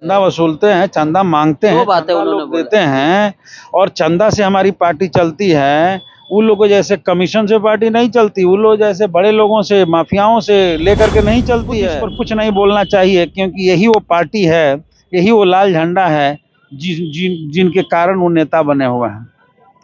चंदा वसूलते हैं, चंदा मांगते हैं, चंदा लोग देते हैं और चंदा से हमारी पार्टी चलती है। उन लोगों जैसे कमीशन से पार्टी नहीं चलती, उन लोग जैसे बड़े लोगों से, माफियाओं से लेकर के नहीं चलती है। इस पर कुछ नहीं बोलना चाहिए क्योंकि यही वो पार्टी है, यही वो लाल झंडा है जिनके कारण वो नेता बने हुए हैं।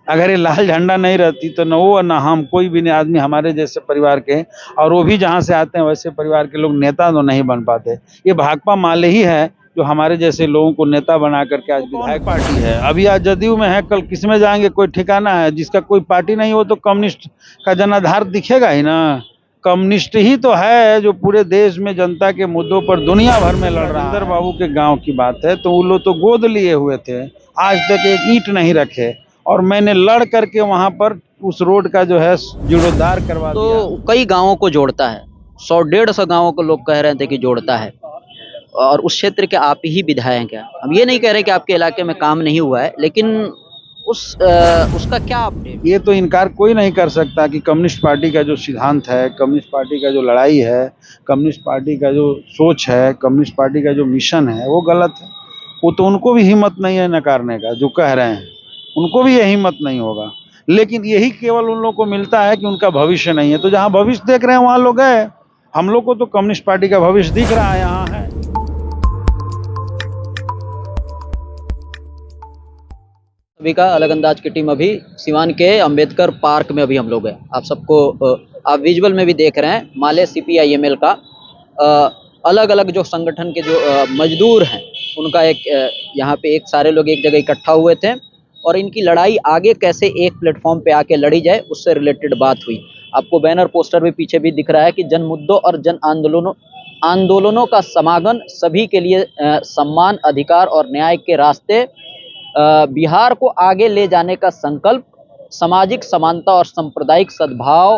अगर ये लाल झंडा नहीं रहती तो न वो न हम, कोई भी नहीं आदमी हमारे जैसे परिवार के, और वो भी जहाँ से आते हैं वैसे परिवार के लोग नेता तो नहीं बन पाते। ये भाकपा माले ही है जो हमारे जैसे लोगों को नेता बना करके आज विधायक पार्टी है। अभी आज जदयू में है, कल किस में जाएंगे कोई ठिकाना है। जिसका कोई पार्टी नहीं हो तो कम्युनिस्ट का जनाधार दिखेगा ही ना। कम्युनिस्ट ही तो है जो पूरे देश में जनता के मुद्दों पर दुनिया भर में लड़ रहा है। राजेंद्र बाबू के गांव की बात है तो वो लोग तो गोद लिए हुए थे, आज तक एक ईंट नहीं रखे, और मैंने लड़ करके वहां पर उस रोड का जो है जीर्णोद्धार करवा दिया। तो कई गांवों को जोड़ता है, 100-150 गांवों को लोग कह रहे थे कि जोड़ता है, और उस क्षेत्र के आप ही विधायक हैं। हम ये नहीं कह रहे कि आपके इलाके में काम नहीं हुआ है, लेकिन उसका क्या अपडेट? ये तो इनकार कोई नहीं कर सकता कि कम्युनिस्ट पार्टी का जो सिद्धांत है, कम्युनिस्ट पार्टी का जो लड़ाई है, कम्युनिस्ट पार्टी का जो सोच है, कम्युनिस्ट पार्टी का जो मिशन है वो गलत है। वो तो उनको भी हिम्मत नहीं है नकारने का, जो कह रहे हैं उनको भी ये हिम्मत नहीं होगा। लेकिन यही केवल उन लोगों को मिलता है कि उनका भविष्य नहीं है। तो जहाँ भविष्य देख रहे हैं वहाँ लोग गए। हम लोग को तो कम्युनिस्ट पार्टी का भविष्य दिख रहा है, यहाँ है। सभी का अलग अंदाज की टीम अभी सिवान के अंबेडकर पार्क में अभी हम लोग हैं। आप सबको आप विजुअल में भी देख रहे हैं, माले CPIML का अलग अलग जो संगठन के जो मजदूर हैं उनका एक यहाँ पे एक सारे लोग एक जगह इकट्ठा हुए थे, और इनकी लड़ाई आगे कैसे एक प्लेटफॉर्म पे आके लड़ी जाए उससे रिलेटेड बात हुई। आपको बैनर पोस्टर भी पीछे भी दिख रहा है कि जन मुद्दों और जन आंदोलनों का समागम सभी के लिए सम्मान, अधिकार और न्याय के रास्ते, बिहार को आगे ले जाने का संकल्प, सामाजिक समानता और सांप्रदायिक सद्भाव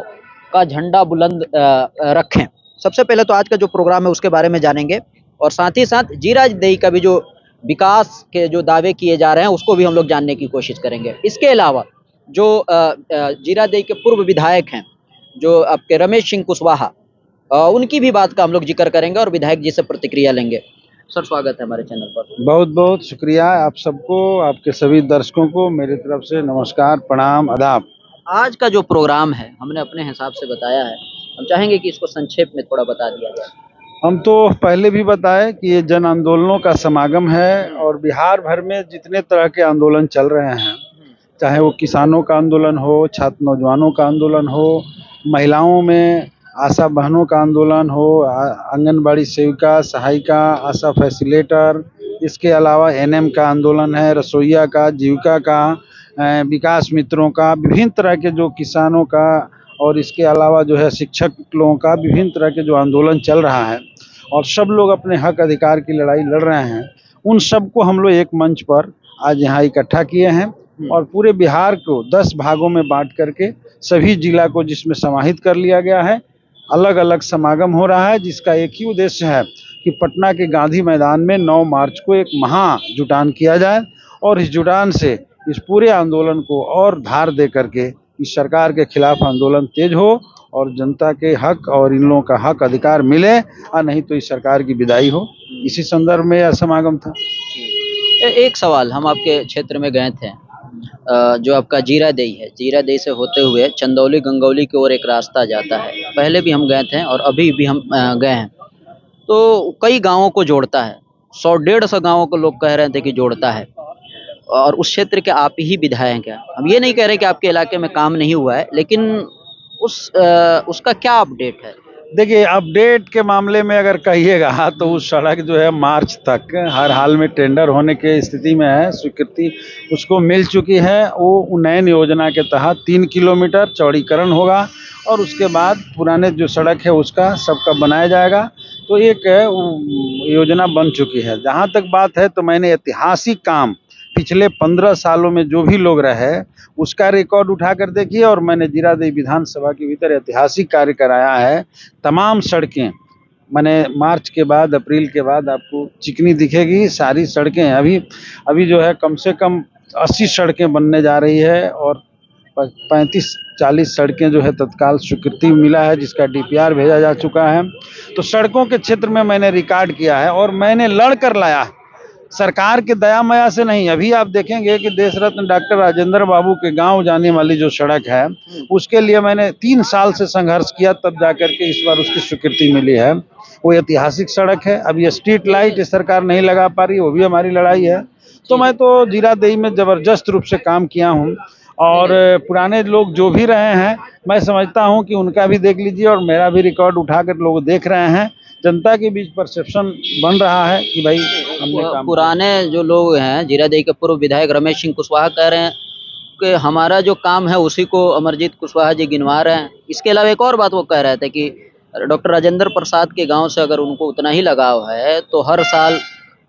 का झंडा बुलंद रखें। सबसे पहले तो आज का जो प्रोग्राम है उसके बारे में जानेंगे, और साथ ही साथ जीरादेई का भी जो विकास के जो दावे किए जा रहे हैं उसको भी हम लोग जानने की कोशिश करेंगे। इसके अलावा जो जीरादेई के पूर्व विधायक हैं जो आपके रमेश सिंह कुशवाहा, उनकी भी बात का हम लोग जिक्र करेंगे और विधायक जी से प्रतिक्रिया लेंगे। सर, स्वागत है हमारे चैनल पर। बहुत बहुत शुक्रिया आप सबको, आपके सभी दर्शकों को मेरी तरफ से नमस्कार, प्रणाम, आदाब। आज का जो प्रोग्राम है हमने अपने हिसाब से बताया है, हम चाहेंगे कि इसको संक्षेप में थोड़ा बता दिया जाए। हम तो पहले भी बताए कि ये जन आंदोलनों का समागम है, और बिहार भर में जितने तरह के आंदोलन चल रहे हैं, चाहे वो किसानों का आंदोलन हो, छात्र नौजवानों का आंदोलन हो, महिलाओं में आशा बहनों का आंदोलन हो, आंगनबाड़ी सेविका, सहायिका, आशा फैसिलेटर, इसके अलावा NM का आंदोलन है, रसोइया का, जीविका का, विकास मित्रों का, विभिन्न तरह के जो किसानों का, और इसके अलावा जो है शिक्षक लोगों का, विभिन्न तरह के जो आंदोलन चल रहा है और सब लोग अपने हक अधिकार की लड़ाई लड़ रहे हैं, उन सबको हम लोग एक मंच पर आज यहाँ इकट्ठा किए हैं, और पूरे बिहार को 10 भागों में बांट करके सभी जिला को जिसमें समाहित कर लिया गया है। अलग अलग समागम हो रहा है जिसका एक ही उद्देश्य है कि पटना के गांधी मैदान में 9 मार्च को एक महा जुटान किया जाए, और इस जुटान से इस पूरे आंदोलन को और धार दे करके इस सरकार के खिलाफ आंदोलन तेज हो और जनता के हक और इन लोगों का हक अधिकार मिले, और नहीं तो इस सरकार की विदाई हो। इसी संदर्भ में यह समागम था। एक सवाल, हम आपके क्षेत्र में गए थे, जो आपका जीरादेई है, जीरादेई से होते हुए चंदौली गंगौली की ओर एक रास्ता जाता है। पहले भी हम गए थे और अभी भी हम गए हैं, तो कई गांवों को जोड़ता है, 100-150 गांवों को लोग कह रहे थे कि जोड़ता है, और उस क्षेत्र के आप ही विधायक हैं। हम ये नहीं कह रहे कि आपके इलाके में काम नहीं हुआ है, लेकिन उसका क्या अपडेट है? देखिए, अपडेट के मामले में अगर कहिएगा तो उस सड़क जो है मार्च तक हर हाल में टेंडर होने के स्थिति में है, स्वीकृति उसको मिल चुकी है। वो उन्नयन योजना के तहत 3 किलोमीटर चौड़ीकरण होगा, और उसके बाद पुराने जो सड़क है उसका सबका बनाया जाएगा। तो एक योजना बन चुकी है। जहाँ तक बात है तो मैंने ऐतिहासिक काम पिछले 15 सालों में जो भी लोग रहे उसका रिकॉर्ड उठा कर देखिए, और मैंने जीरादेई विधानसभा के भीतर ऐतिहासिक कार्य कराया है। तमाम सड़कें मैंने मार्च के बाद, अप्रैल के बाद आपको चिकनी दिखेगी। सारी सड़कें अभी जो है कम से कम 80 सड़कें बनने जा रही है, और 35-40 सड़कें जो है तत्काल स्वीकृति मिला है, जिसका DPR भेजा जा चुका है। तो सड़कों के क्षेत्र में मैंने रिकॉर्ड किया है, और मैंने लड़ कर लाया। सरकार के दया माया से नहीं। अभी आप देखेंगे कि देश रत्न डॉक्टर राजेंद्र बाबू के गांव जाने वाली जो सड़क है, उसके लिए मैंने 3 साल से संघर्ष किया, तब जाकर के इस बार उसकी स्वीकृति मिली है। वो ऐतिहासिक सड़क है। अब ये स्ट्रीट लाइट सरकार नहीं लगा पा रही, वो भी हमारी लड़ाई है। तो मैं तो जीरादेई में जबरदस्त रूप से काम किया हूँ, और पुराने लोग जो भी रहे हैं, मैं समझता हूं कि उनका भी देख लीजिए और मेरा भी रिकॉर्ड उठाकर लोग देख रहे हैं। जनता के बीच परसेप्शन बन रहा है कि भाई हमने काम। पुराने जो लोग हैं, जीरादेई के पूर्व विधायक रमेश सिंह कुशवाहा कह रहे हैं कि हमारा जो काम है उसी को अमरजीत कुशवाहा जी गिनवा रहे हैं। इसके अलावा एक और बात वो कह रहे थे कि डॉक्टर राजेंद्र प्रसाद के गांव से अगर उनको उतना ही लगाव है तो हर साल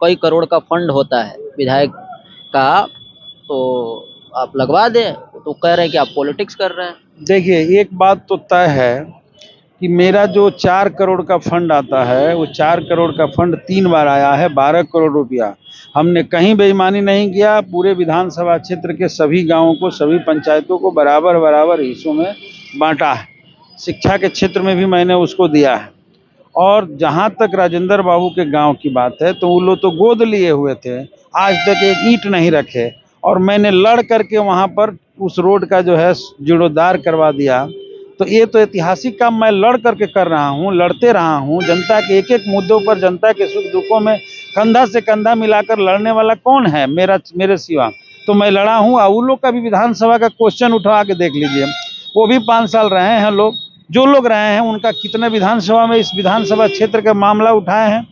कई करोड़ का फंड होता है विधायक का, तो आप लगवा दें। तो कह रहे हैं कि आप पॉलिटिक्स कर रहे हैं। देखिए, एक बात तो तय है कि मेरा जो 4 करोड़ का फंड आता है, वो 4 करोड़ का फंड 3 बार आया है, 12 करोड़ रुपया। हमने कहीं बेईमानी नहीं किया। पूरे विधानसभा क्षेत्र के सभी गांवों को, सभी पंचायतों को बराबर बराबर हिस्सों में बांटा है। शिक्षा के क्षेत्र में भी मैंने उसको दिया है। और जहां तक राजेंद्र बाबू के गांव की बात है, तो वो लोग तो गोद लिए हुए थे, आज तक एक ईंट नहीं रखे, और मैंने लड़ करके वहां पर उस रोड का जो है जीर्णोद्धार करवा दिया। तो ये तो ऐतिहासिक काम मैं लड़ करके कर रहा हूँ, लड़ते रहा हूँ। जनता के एक एक मुद्दों पर, जनता के सुख दुखों में कंधा से कंधा मिलाकर लड़ने वाला कौन है मेरे सिवा? तो मैं लड़ा हूँ। और उन लोग का भी विधानसभा का क्वेश्चन उठवा के देख लीजिए, वो भी 5 साल रहे हैं लोग। जो लोग रहे हैं उनका कितने विधानसभा में, इस विधानसभा क्षेत्र का मामला उठाए हैं,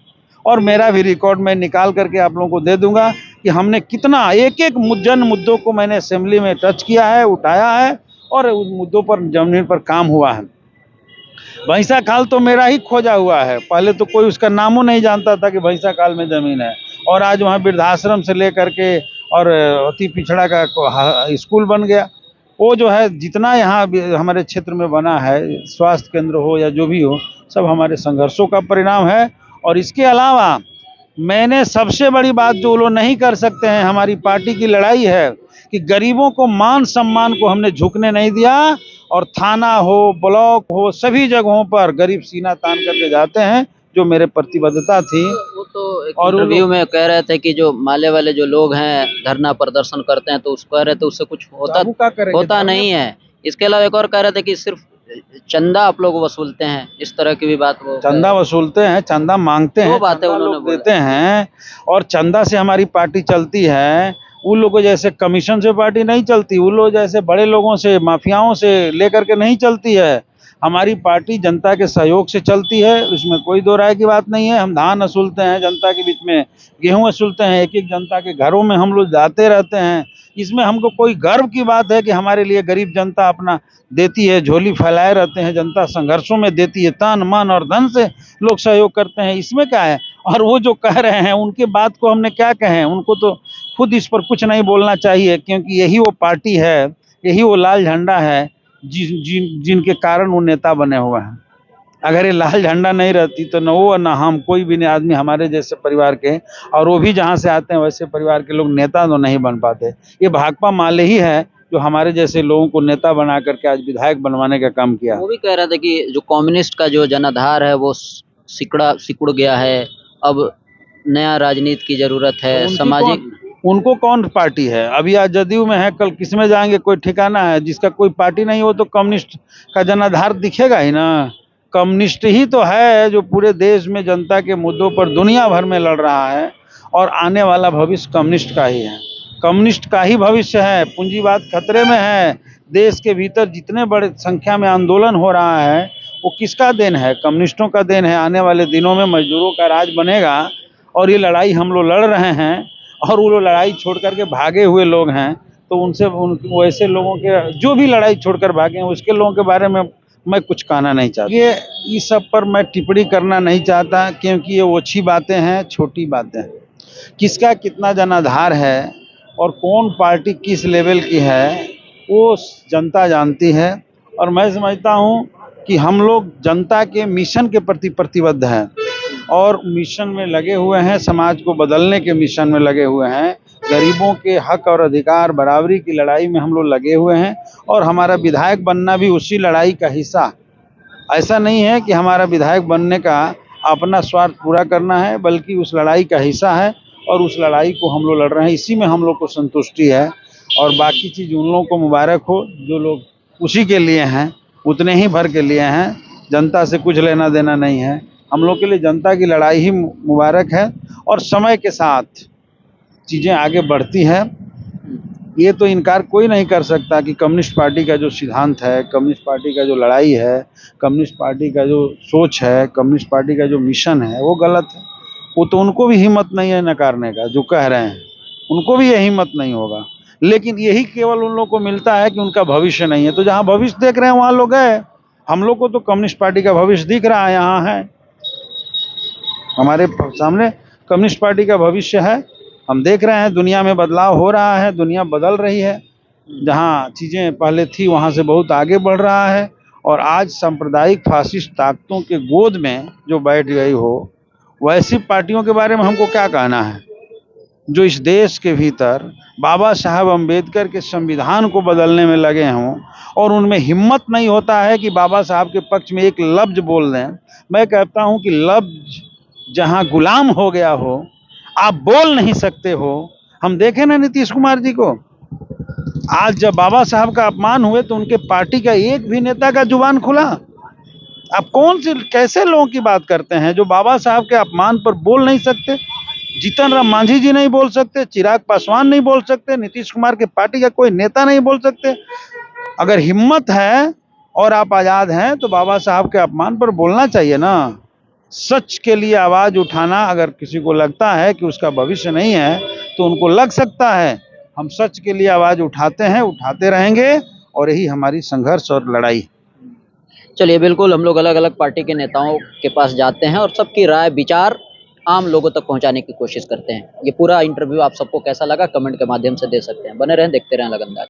और मेरा भी रिकॉर्ड मैं निकाल करके आप लोगों को दे दूंगा कि हमने कितना एक एक जन मुद्दों को मैंने असेंबली में टच किया है, उठाया है, और उस मुद्दों पर जमीन पर काम हुआ है। भैंसा खाल तो मेरा ही खोजा हुआ है। पहले तो कोई उसका नामो नहीं जानता था कि भैंसा खाल में जमीन है, और आज वहाँ वृद्धाश्रम से लेकर के और अति पिछड़ा का स्कूल बन गया। वो जो है जितना यहाँ हमारे क्षेत्र में बना है, स्वास्थ्य केंद्र हो या जो भी हो, सब हमारे संघर्षों का परिणाम है। और इसके अलावा मैंने सबसे बड़ी बात जो लोग नहीं कर सकते हैं, हमारी पार्टी की लड़ाई है कि गरीबों को मान सम्मान को हमने झुकने नहीं दिया। और थाना हो, ब्लॉक हो, सभी जगहों पर गरीब सीना तान करके जाते हैं, जो मेरे प्रतिबद्धता थी। वो तो एक इंटरव्यू में कह रहे थे कि जो माले वाले जो लोग हैं धरना प्रदर्शन करते हैं, तो उसको कह रहे थे उससे कुछ होता नहीं है। इसके अलावा एक और कह रहे थे कि सिर्फ चंदा आप लोग वसूलते हैं, इस तरह की भी बात। वो चंदा वसूलते हैं, चंदा मांगते हैं, बातें उन्होंने देते हैं, और चंदा से हमारी पार्टी चलती है। उन लोगों जैसे कमीशन से पार्टी नहीं चलती, उन लोग जैसे बड़े लोगों से, माफियाओं से लेकर के नहीं चलती है। हमारी पार्टी जनता के सहयोग से चलती है, इसमें कोई दो राय की बात नहीं है। हम धान वसूलते हैं जनता के बीच में, गेहूं वसूलते हैं, एक एक जनता के घरों में हम लोग जाते रहते हैं। इसमें हमको कोई गर्व की बात है कि हमारे लिए गरीब जनता अपना देती है, झोली फैलाए रहते हैं, जनता संघर्षों में देती है, तन मन और धन से लोग सहयोग करते हैं, इसमें क्या है? और वो जो कह रहे हैं उनके बात को हमने क्या कहें, उनको तो खुद इस पर कुछ नहीं बोलना चाहिए, क्योंकि यही वो पार्टी है, यही वो लाल झंडा है जिनके कारण वो नेता बने हुए हैं। अगर ये लाल झंडा नहीं रहती तो न वो न हम, कोई भी नहीं आदमी हमारे जैसे परिवार के, और वो भी जहाँ से आते हैं वैसे परिवार के लोग नेता तो नहीं बन पाते। ये भाकपा माले ही है जो हमारे जैसे लोगों को नेता बना करके आज विधायक बनवाने का काम किया। वो भी कह रहे थे कि जो कम्युनिस्ट का जो जनाधार है वो सिकुड़ गया है, अब नया राजनीति की जरूरत है, सामाजिक। उनको कौन पार्टी है? अभी आज जदयू में है, कल किस में जाएंगे, कोई ठिकाना है? जिसका कोई पार्टी नहीं हो तो कम्युनिस्ट का जनाधार दिखेगा ही ना। कम्युनिस्ट ही तो है जो पूरे देश में जनता के मुद्दों पर दुनिया भर में लड़ रहा है, और आने वाला भविष्य कम्युनिस्ट का ही है। कम्युनिस्ट का ही भविष्य है। पूंजीवाद खतरे में है। देश के भीतर जितने बड़े संख्या में आंदोलन हो रहा है, वो किसका देन है? कम्युनिस्टों का देन है। आने वाले दिनों में मजदूरों का राज बनेगा, और ये लड़ाई हम लोग लड़ रहे हैं, और वो लोग लड़ाई छोड़ करके भागे हुए लोग हैं। तो उनसे वैसे लोगों के जो भी लड़ाई छोड़कर भागे हैं, उसके लोगों के बारे में मैं कुछ कहना नहीं चाहता। ये इस सब पर मैं टिप्पणी करना नहीं चाहता, क्योंकि ये ओछी बातें हैं, छोटी बातें हैं। किसका कितना जनाधार है और कौन पार्टी किस लेवल की है, वो जनता जानती है। और मैं समझता हूँ कि हम लोग जनता के मिशन के प्रति प्रतिबद्ध हैं, और मिशन में लगे हुए हैं, समाज को बदलने के मिशन में लगे हुए हैं। गरीबों के हक और अधिकार बराबरी की लड़ाई में हम लोग लगे हुए हैं, और हमारा विधायक बनना भी उसी लड़ाई का हिस्सा। ऐसा नहीं है कि हमारा विधायक बनने का अपना स्वार्थ पूरा करना है, बल्कि उस लड़ाई का हिस्सा है। और उस लड़ाई को हम लोग लड़ रहे हैं, इसी में हम लोग को संतुष्टि है। और बाकी चीज़ उन लोगों को मुबारक हो जो लोग उसी के लिए हैं, उतने ही भर के लिए हैं। जनता से कुछ लेना देना नहीं है, हम लोग के लिए जनता की लड़ाई ही मुबारक है। और समय के साथ चीज़ें आगे बढ़ती हैं, ये तो इनकार कोई नहीं कर सकता कि कम्युनिस्ट पार्टी का जो सिद्धांत है, कम्युनिस्ट पार्टी का जो लड़ाई है, कम्युनिस्ट पार्टी का जो सोच है, कम्युनिस्ट पार्टी का जो मिशन है, वो गलत है। वो तो उनको भी हिम्मत नहीं है नकारने का, जो कह रहे हैं उनको भी ये हिम्मत नहीं होगा। लेकिन यही केवल उन लोगों को मिलता है कि उनका भविष्य नहीं है। तो जहाँ भविष्य देख रहे हैं वहाँ लोग गए। हम लोग को तो कम्युनिस्ट पार्टी का भविष्य दिख रहा है, यहाँ है हमारे सामने कम्युनिस्ट पार्टी का भविष्य है। हम देख रहे हैं दुनिया में बदलाव हो रहा है, दुनिया बदल रही है। जहाँ चीज़ें पहले थी वहाँ से बहुत आगे बढ़ रहा है। और आज सांप्रदायिक फासिस्ट ताकतों के गोद में जो बैठ गई हो, वैसी पार्टियों के बारे में हमको क्या कहना है जो इस देश के भीतर बाबा साहब अम्बेडकर के संविधान को बदलने में लगे हों और उनमें हिम्मत नहीं होता है कि बाबा साहब के पक्ष में एक लफ्ज बोल दें। मैं कहता हूं कि लफ्ज जहां गुलाम हो गया हो, आप बोल नहीं सकते हो। हम देखें ना नीतीश कुमार जी को, आज जब बाबा साहब का अपमान हुए तो उनके पार्टी का एक भी नेता का जुबान खुला। आप कौन सी कैसे लोगों की बात करते हैं जो बाबा साहब के अपमान पर बोल नहीं सकते? जीतन राम मांझी जी नहीं बोल सकते, चिराग पासवान नहीं बोल सकते, नीतीश कुमार के पार्टी का कोई नेता नहीं बोल सकते। अगर हिम्मत है और आप आज़ाद हैं तो बाबा साहब के अपमान पर बोलना चाहिए ना। सच के लिए आवाज़ उठाना, अगर किसी को लगता है कि उसका भविष्य नहीं है तो उनको लग सकता है। हम सच के लिए आवाज़ उठाते हैं, उठाते रहेंगे, और यही हमारी संघर्ष और लड़ाई। चलिए, बिल्कुल हम लोग अलग अलग पार्टी के नेताओं के पास जाते हैं और सबकी राय विचार आम लोगों तक पहुंचाने की कोशिश करते हैं। ये पूरा इंटरव्यू आप सबको कैसा लगा कमेंट के माध्यम से दे सकते हैं। बने रहें, देखते रहें अलग अंदाज।